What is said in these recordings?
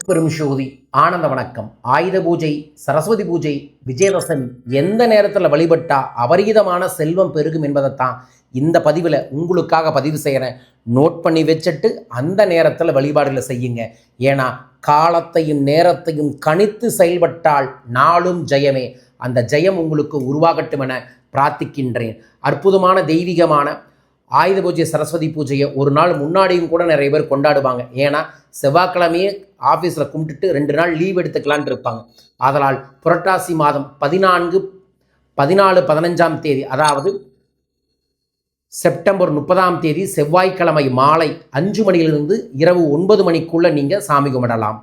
பெரும் சோதி ஆனந்த வணக்கம். ஆயுத பூஜை, சரஸ்வதி பூஜை, விஜயதசமி எந்த நேரத்தில் வழிபட்டா அபரிதமான செல்வம் பெருகும் என்பதைத்தான் இந்த பதிவில் உங்களுக்காக பதிவு செய்கிறேன். நோட் பண்ணி வச்சுட்டு அந்த நேரத்தில் வழிபாடுகளை செய்யுங்க. ஏன்னா காலத்தையும் நேரத்தையும் கணித்து செயல்பட்டால் நாளும் ஜெயமே. அந்த ஜெயம் உங்களுக்கு உருவாகட்டும் என பிரார்த்திக்கின்றேன். அற்புதமான தெய்வீகமான ஆயுத பூஜை, சரஸ்வதி பூஜையை ஒரு நாள் முன்னாடியும் கூட நிறைய பேர் கொண்டாடுவாங்க. ஏன்னா செவ்வாய்க்கிழமையே ஆஃபீஸில் கும்பிட்டுட்டு 2 நாள் லீவ் எடுத்துக்கலான் இருப்பாங்க. அதனால் புரட்டாசி மாதம் 14, 14, 15ஆம் தேதி, அதாவது செப்டம்பர் 30ஆம் தேதி செவ்வாய்க்கிழமை மாலை 5 மணியிலிருந்து இரவு 9 மணிக்குள்ளே நீங்கள் சாமி கும்பிடலாம்.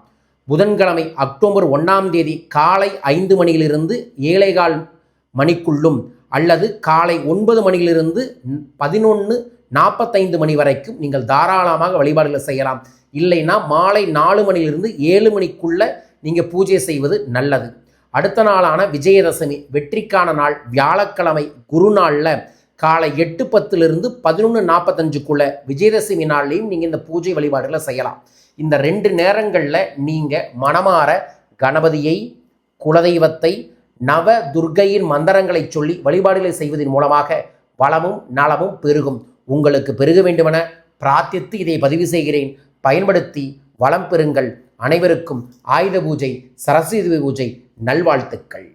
புதன்கிழமை அக்டோபர் 1ஆம் தேதி காலை 5 மணியிலிருந்து 7:15 மணிக்குள்ளும் அல்லது காலை 9 மணியிலிருந்து 11:45 மணி வரைக்கும் நீங்கள் தாராளமாக வழிபாடுகளை செய்யலாம். இல்லைன்னா மாலை 4 மணியிலிருந்து 7 மணிக்குள்ள நீங்கள் பூஜை செய்வது நல்லது. அடுத்த நாளான விஜயதசமி வெற்றிக்கான நாள் வியாழக்கிழமை குருநாளில் காலை 8:10 11:45 விஜயதசமி நாள்லையும் நீங்கள் இந்த பூஜை வழிபாடுகளை செய்யலாம். இந்த 2 நேரங்களில் நீங்கள் மனமாற கணபதியை, குலதெய்வத்தை, நவ துர்க்கையின் மந்திரங்களை சொல்லி வழிபாடுகளை செய்வதன் மூலமாக வளமும் நலமும் பெருகும். உங்களுக்கு பெருக வேண்டுமென பிரார்த்தித்து இதை பதிவு செய்கிறேன். பயன்படுத்தி வளம் பெறுங்கள். அனைவருக்கும் ஆயுத பூஜை, சரஸ்வதி பூஜை நல்வாழ்த்துக்கள்.